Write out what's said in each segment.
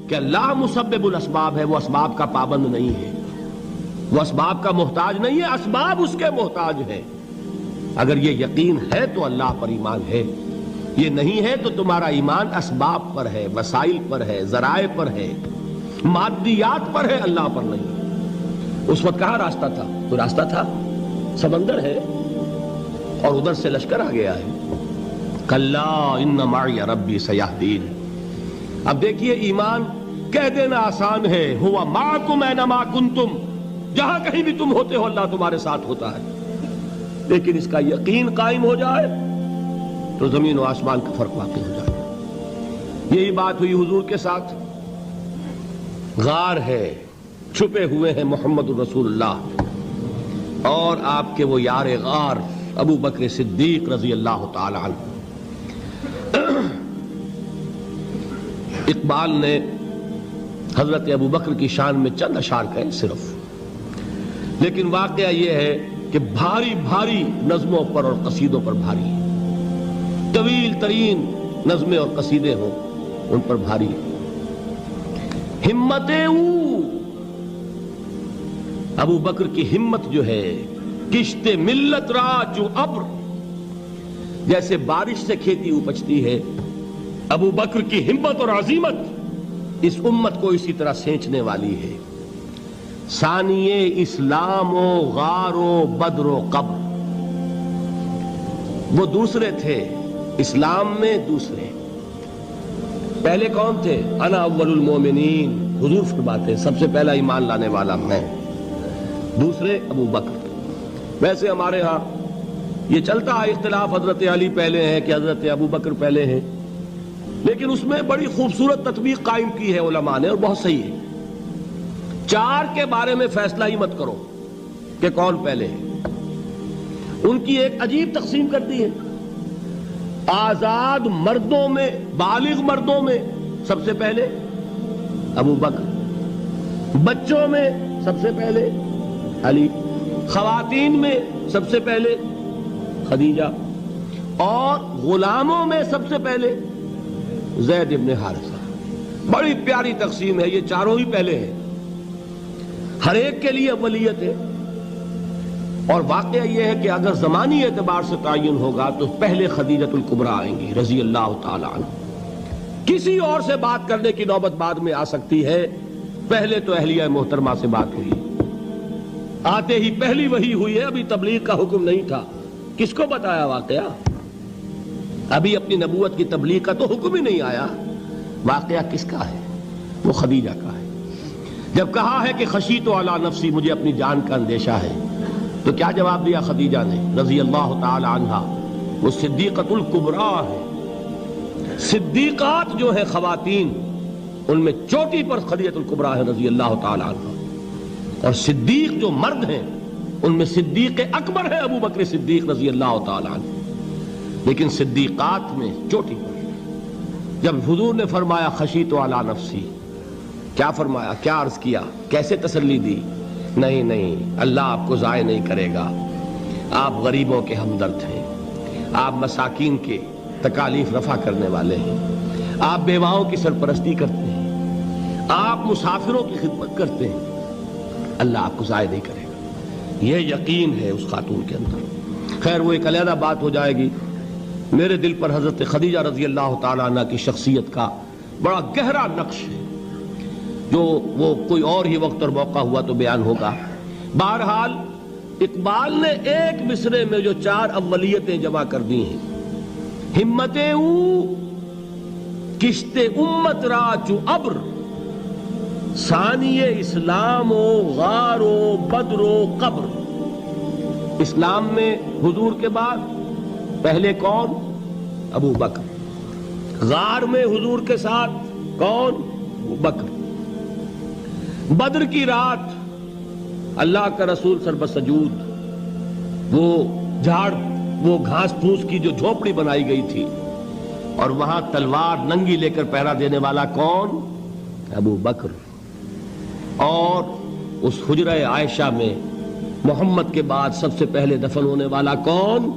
کہ اللہ مسبب الاسباب ہے، وہ اسباب کا پابند نہیں ہے، وہ اسباب کا محتاج نہیں ہے، اسباب اس کے محتاج ہیں۔ اگر یہ یقین ہے تو اللہ پر ایمان ہے، یہ نہیں ہے تو تمہارا ایمان اسباب پر ہے، وسائل پر ہے، ذرائع پر ہے، مادیات پر ہے، اللہ پر نہیں۔ اس وقت کہاں راستہ تھا؟ تو راستہ تھا، سمندر ہے اور ادھر سے لشکر آ گیا ہے۔ کلا ان معی ربی سیہدین۔ اب دیکھیے ایمان کہہ دینا آسان ہے، ہوا معکم اینما کنتم، جہاں کہیں بھی تم ہوتے ہو اللہ تمہارے ساتھ ہوتا ہے، لیکن اس کا یقین قائم ہو جائے تو زمین و آسمان کا فرق واقع ہو جائے۔ یہی بات ہوئی حضور کے ساتھ۔ غار ہے، چھپے ہوئے ہیں محمد الرسول اللہ اور آپ کے وہ یار غار ابو بکر صدیق رضی اللہ تعالی عنہ۔ اقبال نے حضرت ابو بکر کی شان میں چند اشعار کہے صرف، لیکن واقعہ یہ ہے کہ بھاری بھاری نظموں پر اور قصیدوں پر بھاری ہے، طویل ترین نظمیں اور قصیدے ہوں ان پر بھاری ہے۔ ہمتیں ابو بکر کی ہمت جو ہے، کشت ملت را جو ابر، جیسے بارش سے کھیتی اپجتی ہے، ابو بکر کی ہمت اور عزیمت اس امت کو اسی طرح سینچنے والی ہے۔ ثانیے اسلام و غار و بدر و قبر، وہ دوسرے تھے اسلام میں، دوسرے پہلے کون تھے؟ انا اول المومنین، حضور فرماتے ہیں سب سے پہلا ایمان لانے والا میں، دوسرے ابو بکر۔ ویسے ہمارے ہاں یہ چلتا ہے اختلاف، حضرت علی پہلے ہیں کہ حضرت ابو بکر پہلے ہیں، لیکن اس میں بڑی خوبصورت تطبیق قائم کی ہے علماء نے اور بہت صحیح ہے۔ چار کے بارے میں فیصلہ ہی مت کرو کہ کون پہلے ہے، ان کی ایک عجیب تقسیم کر دی ہے۔ آزاد مردوں میں، بالغ مردوں میں سب سے پہلے ابو بکر، بچوں میں سب سے پہلے علی، خواتین میں سب سے پہلے خدیجہ، اور غلاموں میں سب سے پہلے زید ابن حارثہ۔ بڑی پیاری تقسیم ہے، یہ چاروں ہی پہلے ہیں، ہر ایک کے لیے اولیت ہے۔ اور واقعہ یہ ہے کہ اگر زمانی اعتبار سے تعین ہوگا تو پہلے خدیجۃ الکبریٰ آئیں گی رضی اللہ تعالی عنہ، کسی اور سے بات کرنے کی نوبت بعد میں آ سکتی ہے، پہلے تو اہلیہ محترمہ سے بات ہوئی، آتے ہی پہلی وحی ہوئی ہے، ابھی تبلیغ کا حکم نہیں تھا، کس کو بتایا واقعہ؟ ابھی اپنی نبوت کی تبلیغ کا تو حکم ہی نہیں آیا، واقعہ کس کا ہے؟ وہ خدیجہ کا ہے۔ جب کہا ہے کہ خشیت علی نفسی، مجھے اپنی جان کا اندیشہ ہے، تو کیا جواب دیا خدیجہ نے رضی اللہ تعالی عنہا؟ وہ صدیقۃ الکبریٰ ہے، صدیقات جو ہے خواتین ان میں چوٹی پر خدیجۃ الکبریٰ ہے رضی اللہ تعالی عنہا، اور صدیق جو مرد ہیں ان میں صدیق اکبر ہے ابو بکر صدیق رضی اللہ تعالی عنہ، لیکن صدیقات میں چوٹی پر۔ جب حضور نے فرمایا خشیت علی نفسی، کیا فرمایا، کیا عرض کیا، کیسے تسلی دی؟ نہیں نہیں، اللہ آپ کو ضائع نہیں کرے گا، آپ غریبوں کے ہمدرد ہیں، آپ مساکین کے تکالیف رفع کرنے والے ہیں، آپ بیواؤں کی سرپرستی کرتے ہیں، آپ مسافروں کی خدمت کرتے ہیں، اللہ آپ کو ضائع نہیں کرے گا۔ یہ یقین ہے اس خاتون کے اندر۔ خیر وہ ایک علیحدہ بات ہو جائے گی۔ میرے دل پر حضرت خدیجہ رضی اللہ تعالیٰ عنہ کی شخصیت کا بڑا گہرا نقش ہے، جو وہ کوئی اور ہی وقت اور موقع ہوا تو بیان ہوگا۔ بہرحال اقبال نے ایک مصرے میں جو چار اولیتیں جمع کر دی ہیں، ہمتیں کشت امت را چو ابر، ثانی اسلام و غار و بدر و قبر۔ اسلام میں حضور کے بعد پہلے کون؟ ابو بکر۔ غار میں حضور کے ساتھ کون؟ ابو بکر۔ بدر کی رات اللہ کا رسول سربسجود، وہ جھاڑ، وہ گھاس پھوس کی جو جھوپڑی بنائی گئی تھی، اور وہاں تلوار ننگی لے کر پہرا دینے والا کون؟ ابو بکر۔ اور اس حجرہ عائشہ میں محمد کے بعد سب سے پہلے دفن ہونے والا کون؟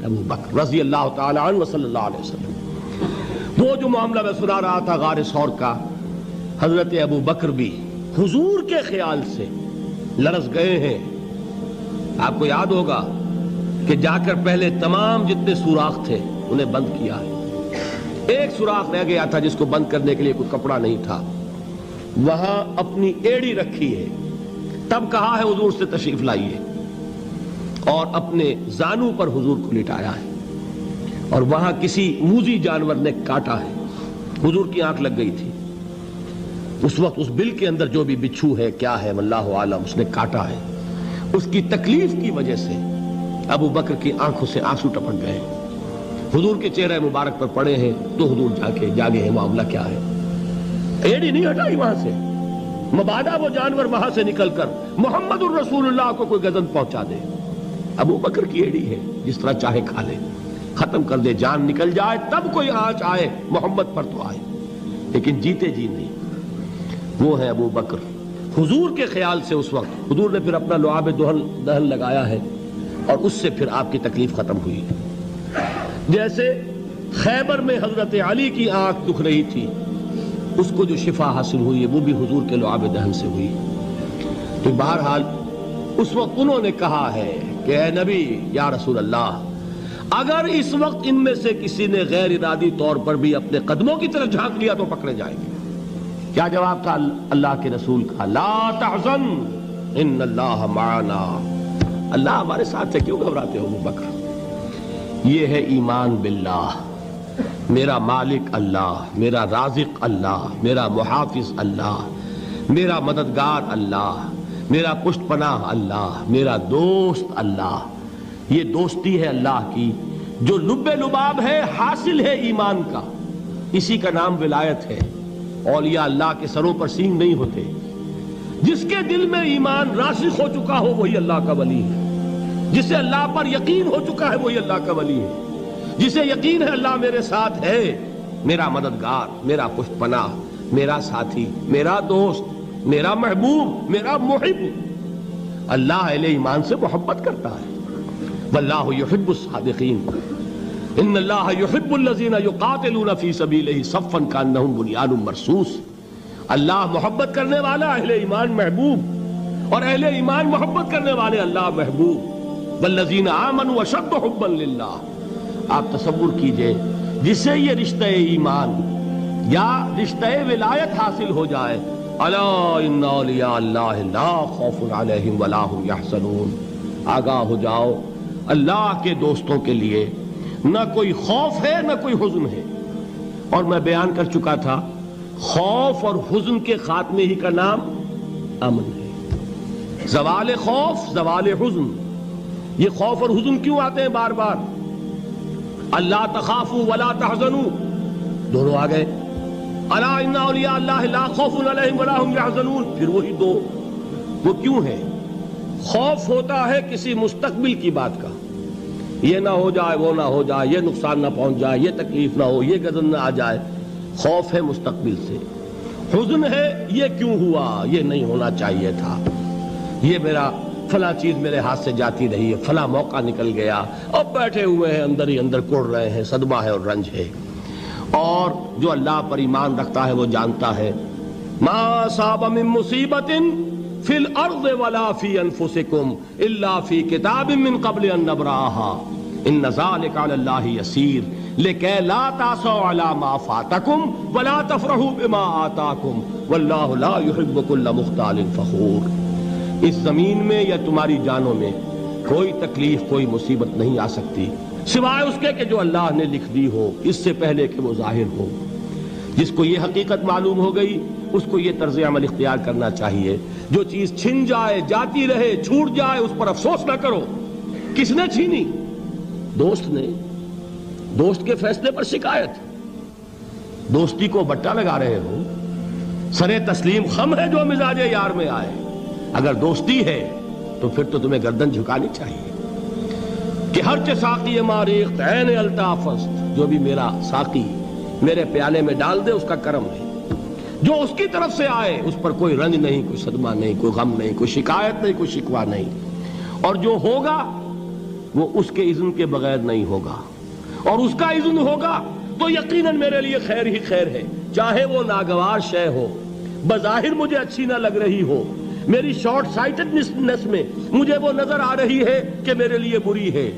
ابو بکر رضی اللہ تعالی عنہ وصلی اللہ علیہ وسلم۔ وہ جو معاملہ میں سنا رہا تھا غار ثور کا، حضرت ابو بکر بھی حضور کے خیال سے لرز گئے ہیں. آپ کو یاد ہوگا کہ جا کر پہلے تمام جتنے سوراخ تھے انہیں بند کیا ہے. ایک سوراخ رہ گیا تھا جس کو بند کرنے کے لیے کوئی کپڑا نہیں تھا. وہاں اپنی ایڑی رکھی ہے. تب کہا ہے حضور سے تشریف لائیے, اور اپنے زانو پر حضور کو لٹایا ہے. اور وہاں کسی موذی جانور نے کاٹا ہے. حضور کی آنکھ لگ گئی تھی. اس وقت اس بل کے اندر جو بھی بچھو ہے کیا ہے واللہ عالم, اس نے کاٹا ہے. اس کی تکلیف کی وجہ سے ابو بکر کی آنکھوں سے آنسو ٹپک گئے. حضور کے چہرے مبارک پر پڑے ہیں تو حضور جاگے ہیں. معاملہ کیا ہے؟ ایڑی نہیں ہٹائی وہاں سے, مبادا وہ جانور وہاں سے نکل کر محمد الرسول اللہ کو کوئی گزن پہنچا دے. ابو بکر کی ایڑی ہے, جس طرح چاہے کھا لے, ختم کر دے, جان نکل جائے تب کوئی آنچ آئے محمد پر تو آئے, لیکن جیتے جی نہیں. وہ ہے ابو بکر. حضور کے خیال سے اس وقت حضور نے پھر اپنا لعاب دہن لگایا ہے, اور اس سے پھر آپ کی تکلیف ختم ہوئی. جیسے خیبر میں حضرت علی کی آنکھ دکھ رہی تھی, اس کو جو شفا حاصل ہوئی ہے وہ بھی حضور کے لعاب دہن سے ہوئی. تو بہرحال اس وقت انہوں نے کہا ہے کہ اے نبی یا رسول اللہ, اگر اس وقت ان میں سے کسی نے غیر ارادی طور پر بھی اپنے قدموں کی طرف جھانک لیا تو پکڑے جائیں گے. کیا جواب تھا اللہ کے رسول کا؟ لا تحزن ان اللہ معنا. اللہ ہمارے ساتھ ہے, کیوں گھبراتے ہو ابو بکر؟ یہ ہے ایمان باللہ. میرا مالک اللہ, میرا رازق اللہ, میرا محافظ اللہ, میرا مددگار اللہ, میرا پشت پناہ اللہ, میرا دوست اللہ. یہ دوستی ہے اللہ کی جو لب لباب ہے, حاصل ہے ایمان کا. اسی کا نام ولایت ہے. اولیاء اللہ کے سروں پر سینگ نہیں ہوتے. جس کے دل میں ایمان راسخ ہو چکا ہو وہی اللہ کا ولی ہے. جسے اللہ پر یقین ہو چکا ہے وہی اللہ کا ولی ہے. جسے یقین ہے اللہ میرے ساتھ ہے, میرا مددگار, میرا پشت پناہ, میرا ساتھی, میرا دوست, میرا محبوب, میرا محب. اللہ اہل ایمان سے محبت کرتا ہے. واللہ یحب الصادقین. ان اللہ یحب الذین یقاتلون فی سبیلہ صفا کانہم بنیان مرصوص. اللہ محبت کرنے والا, اہل ایمان محبوب, اور اہل ایمان محبت کرنے والے اللہ محبوب. والذین آمنوا اشد حبا للہ. آپ تصور کیجئے جسے یہ رشتہ ایمان یا رشتہ ولایت حاصل ہو جائے, الا ان اولیاء اللہ لا خوف علیہم ولا هم یحزنون. آگاہ ہو جاؤ, اللہ کے دوستوں کے لیے نہ کوئی خوف ہے نہ کوئی حزن ہے. اور میں بیان کر چکا تھا, خوف اور حزن کے خاتمے ہی کا نام امن ہے. زوال خوف, زوال حزن. یہ خوف اور حزن کیوں آتے ہیں بار بار؟ اللہ تخافوا ولا تحزنوا, دونوں آ گئے. الا ان اولیاء اللہ لا خوف علیہم ولا هم یحزنون, پھر وہی دو. وہ کیوں ہے؟ خوف ہوتا ہے کسی مستقبل کی بات کا, یہ نہ ہو جائے, وہ نہ ہو جائے, یہ نقصان نہ پہنچ جائے, یہ تکلیف نہ ہو, یہ غضب نہ آ جائے. خوف ہے مستقبل سے. حزن ہے یہ کیوں ہوا, یہ نہیں ہونا چاہیے تھا, یہ میرا فلاں چیز میرے ہاتھ سے جاتی رہی ہے, فلاں موقع نکل گیا, اب بیٹھے ہوئے ہیں اندر ہی اندر کڑ رہے ہیں, صدمہ ہے اور رنج ہے. اور جو اللہ پر ایمان رکھتا ہے وہ جانتا ہے ما اصاب من مصیبت فی الارض ولا فی انفسکم الا فی کتاب من قبل ان نبرأها ان ذلک علی اللہ یسیر لکی لا تعصوا علی ما فاتکم ولا تفرحوا بما آتاکم واللہ لا یحب کل مختال فخور. اس زمین میں یا تمہاری جانوں میں کوئی تکلیف, کوئی مصیبت نہیں آ سکتی سوائے اس کے کہ جو اللہ نے لکھ دی ہو, اس سے پہلے کہ وہ ظاہر ہو. جس کو یہ حقیقت معلوم ہو گئی اس کو یہ طرز عمل اختیار کرنا چاہیے. جو چیز چھن جائے, جاتی رہے, چھوٹ جائے, اس پر افسوس نہ کرو. کس نے چھینی؟ دوست نے. دوست کے فیصلے پر شکایت. دوستی کو بٹا لگا رہے ہو, سرے تسلیم خم ہے جو مزاج یار میں آئے. اگر دوستی ہے تو پھر تو تمہیں گردن جھکانی چاہیے کہ ہر چے ساقی ماریخت عین الطافست, جو بھی میرا ساقی میرے پیالے میں ڈال دے اس کا کرم ہے. جو اس کی طرف سے آئے اس پر کوئی رنج نہیں, کوئی صدمہ نہیں, کوئی غم نہیں, کوئی شکایت نہیں, کوئی شکوہ نہیں. اور جو ہوگا وہ اس کے اذن کے بغیر نہیں ہوگا, اور اس کا اذن ہوگا تو یقیناً میرے لیے خیر ہی خیر ہے, چاہے وہ ناگوار شے ہو, بظاہر مجھے اچھی نہ لگ رہی ہو، میری شارٹ سائٹڈنس میں مجھے وہ نظر آ رہی ہے کہ میرے لیے بری ہے،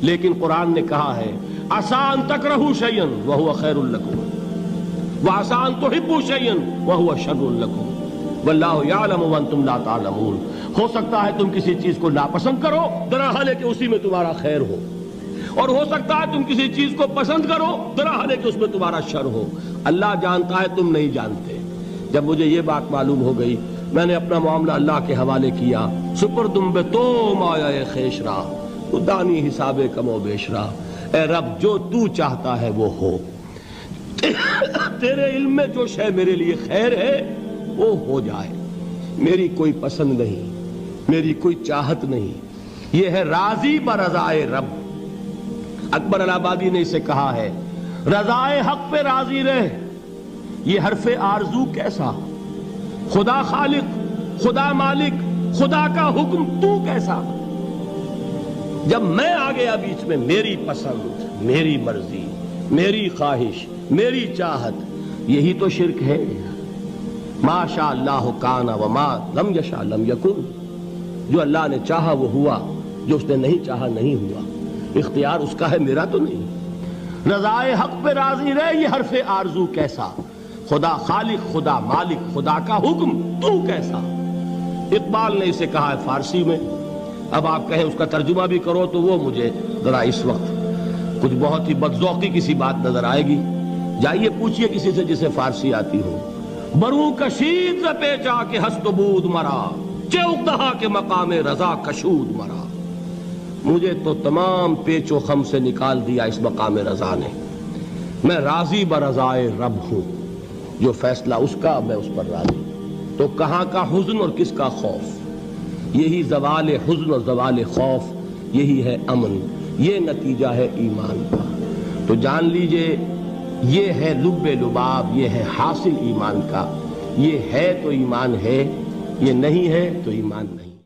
لیکن قرآن نے کہا ہے عسیٰ ان تکرہوا شیئا وہو خیر لکم وعسیٰ ان تحبوا شیئا وہو شر لکم واللہ یعلم وانتم لا تعلمون۔ ہو سکتا ہے تم کسی چیز کو ناپسند کرو درحال ہے کہ اسی میں تمہارا خیر ہو، اور ہو سکتا ہے تم کسی چیز کو پسند کرو درحال ہے کہ اس میں تمہارا شر ہو۔ اللہ جانتا ہے، تم نہیں جانتے۔ جب مجھے یہ بات معلوم ہو گئی، میں نے اپنا معاملہ اللہ کے حوالے کیا۔ سپردم بے تو مایا خیش را تو دانی حساب کم و بیش را، اے رب جو تو چاہتا ہے وہ ہو، تیرے علم میں جو شے میرے لیے خیر ہے وہ ہو جائے، میری کوئی پسند نہیں، میری کوئی چاہت نہیں، یہ ہے راضی برضائے رب۔ اکبر الہ آبادی نے اسے کہا ہے رضائے حق پہ راضی رہ، یہ حرف آرزو کیسا، خدا خالق، خدا مالک، خدا کا حکم تو کیسا۔ جب میں آ گیا بیچ میں، میری پسند، میری مرضی، میری خواہش، میری چاہت، یہی تو شرک ہے۔ ما شاء اللہ کان وما لم یشاء لم یکن، جو اللہ نے چاہا وہ ہوا، جو اس نے نہیں چاہا نہیں ہوا، اختیار اس کا ہے، میرا تو نہیں۔ رضائے حق پہ راضی رہے، یہ حرف آرزو کیسا، خدا خالق، خدا مالک، خدا کا حکم تو کیسا۔ اقبال نے اسے کہا ہے فارسی میں، اب آپ کہیں اس کا ترجمہ بھی کرو تو وہ مجھے ذرا اس وقت کچھ بہت ہی بدذوقی کسی بات نظر آئے گی۔ جائیے پوچھئے کسی سے جسے فارسی آتی ہو۔ بروں کشید ز پیچا کے ہست و بود مرا، چے اقدہا کے مقام رضا کشود مرا۔ مجھے تو تمام پیچ و خم سے نکال دیا اس مقام رضا نے، میں راضی برضائے رب ہوں، جو فیصلہ اس کا میں اس پر راضی۔ تو کہاں کا حزن اور کس کا خوف، یہی زوال حزن اور زوال خوف، یہی ہے امن، یہ نتیجہ ہے ایمان کا۔ تو جان لیجئے یہ ہے لب لباب، یہ ہے حاصل ایمان کا، یہ ہے تو ایمان ہے، یہ نہیں ہے تو ایمان نہیں۔